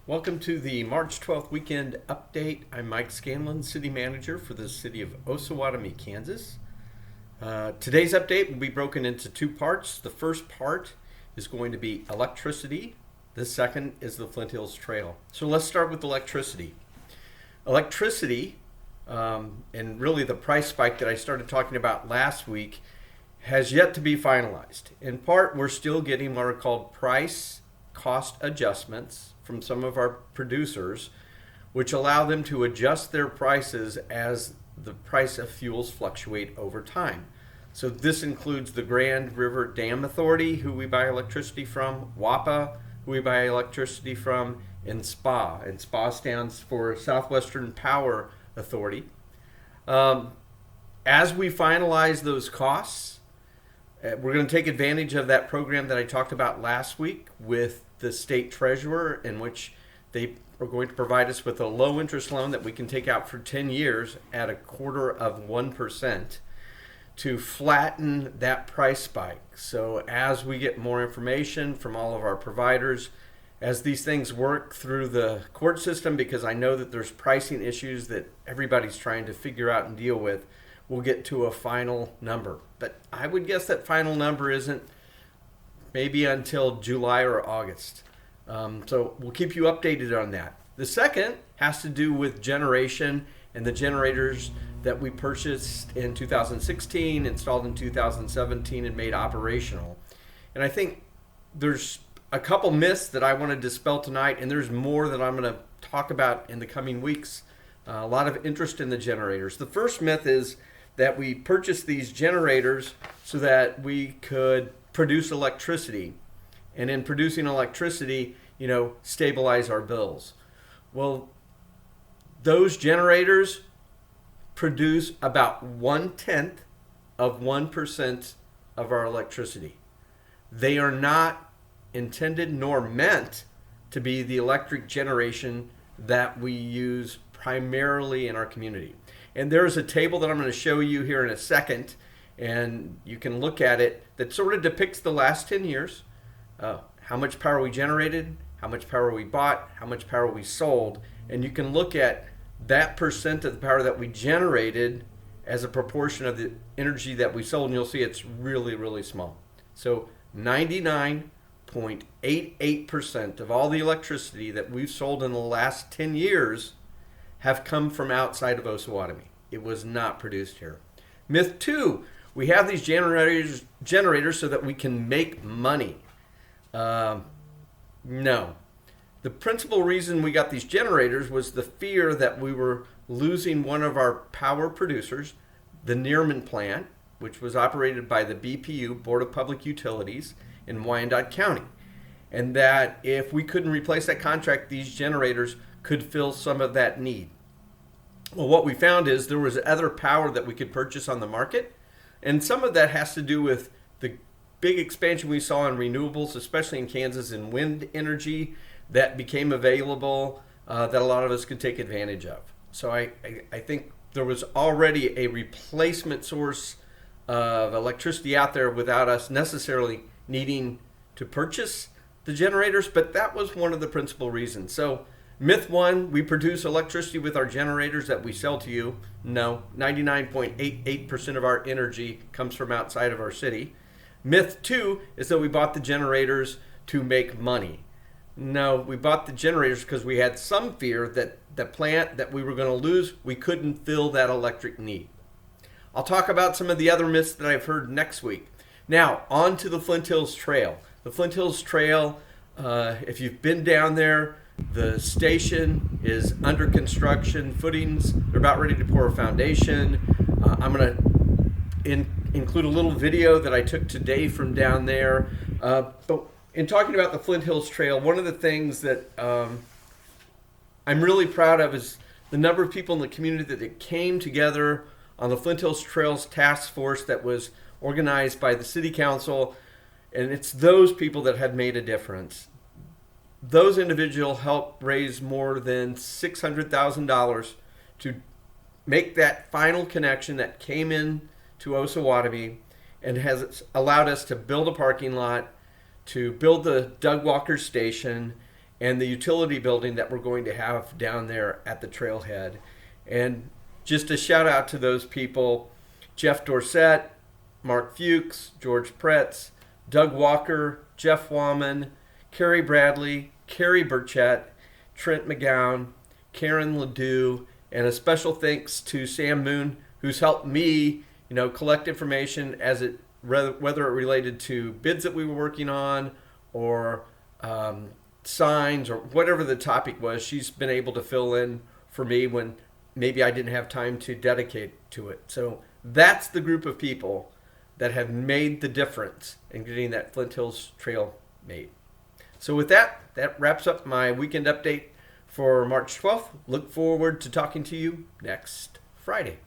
Welcome to the March 12th weekend update. I'm Mike Scanlon, City Manager for the City of Osawatomie, Kansas. Today's update will be broken into two parts. The first part is going to be electricity. The second is the Flint Hills Trail. So let's start with electricity. Electricity, and really the price spike that I started talking about last week, has yet to be finalized. In part, we're still getting what are called price cost adjustments from some of our producers, which allow them to adjust their prices as the price of fuels fluctuate over time. So this includes the Grand River Dam Authority, who we buy electricity from, WAPA, who we buy electricity from, and SPA. And SPA stands for Southwestern Power Authority. As we finalize those costs, we're going to take advantage of that program that I talked about last week with the state treasurer, in which they are going to provide us with a low interest loan that we can take out for 10 years at 0.25% to flatten that price spike. So as we get more information from all of our providers, as these things work through the court system, because I know that there's pricing issues that everybody's trying to figure out and deal with, we'll get to a final number. But I would guess that final number isn't maybe until July or August. So we'll keep you updated on that. The second has to do with generation and the generators that we purchased in 2016, installed in 2017, and made operational. And I think there's a couple myths that I want to dispel tonight, and there's more that I'm going to talk about in the coming weeks. A lot of interest in the generators. The first myth is that we purchased these generators so that we could produce electricity, and in producing electricity, stabilize our bills. Well, those generators produce about 0.1% of our electricity. They are not intended nor meant to be the electric generation that we use primarily in our community. And there's a table that I'm going to show you here in a second, and you can look at it, that sort of depicts the last 10 years, how much power we generated, how much power we bought, how much power we sold, and you can look at that percent of the power that we generated as a proportion of the energy that we sold, and you'll see it's really, really small. So 99.88% of all the electricity that we've sold in the last 10 years have come from outside of Osawatomie. It was not produced here. Myth 2, we have these generators so that we can make money. No. The principal reason we got these generators was the fear that we were losing one of our power producers, the Nearman plant, which was operated by the BPU, Board of Public Utilities, in Wyandotte County. And that if we couldn't replace that contract, these generators could fill some of that need. Well, what we found is there was other power that we could purchase on the market, and some of that has to do with the big expansion we saw in renewables, especially in Kansas, in wind energy that became available that a lot of us could take advantage of. So I think there was already a replacement source of electricity out there without us necessarily needing to purchase the generators, but that was one of the principal reasons. So myth 1, we produce electricity with our generators that we sell to you. No, 99.88% of our energy comes from outside of our city. Myth 2 is that we bought the generators to make money. No, we bought the generators because we had some fear that the plant that we were going to lose, we couldn't fill that electric need. I'll talk about some of the other myths that I've heard next week. Now, on to the Flint Hills Trail. The Flint Hills Trail, if you've been down there, the station is under construction, footings, they're about ready to pour a foundation. I'm going to include a little video that I took today from down there. But in talking about the Flint Hills Trail, one of the things that I'm really proud of is the number of people in the community that came together on the Flint Hills Trails Task Force that was organized by the City Council, and it's those people that have made a difference. Those individuals helped raise more than $600,000 to make that final connection that came in to Osawatomie, and has allowed us to build a parking lot, to build the Doug Walker station, and the utility building that we're going to have down there at the trailhead. And just a shout out to those people: Jeff Dorsett, Mark Fuchs, George Pretz, Doug Walker, Jeff Wallman, Carrie Bradley, Carrie Burchett, Trent McGowan, Karen Ledoux, and a special thanks to Sam Moon, who's helped me, collect information as it whether it related to bids that we were working on or signs or whatever the topic was. She's been able to fill in for me when maybe I didn't have time to dedicate to it. So that's the group of people that have made the difference in getting that Flint Hills Trail made. So with that wraps up my weekend update for March 12th. Look forward to talking to you next Friday.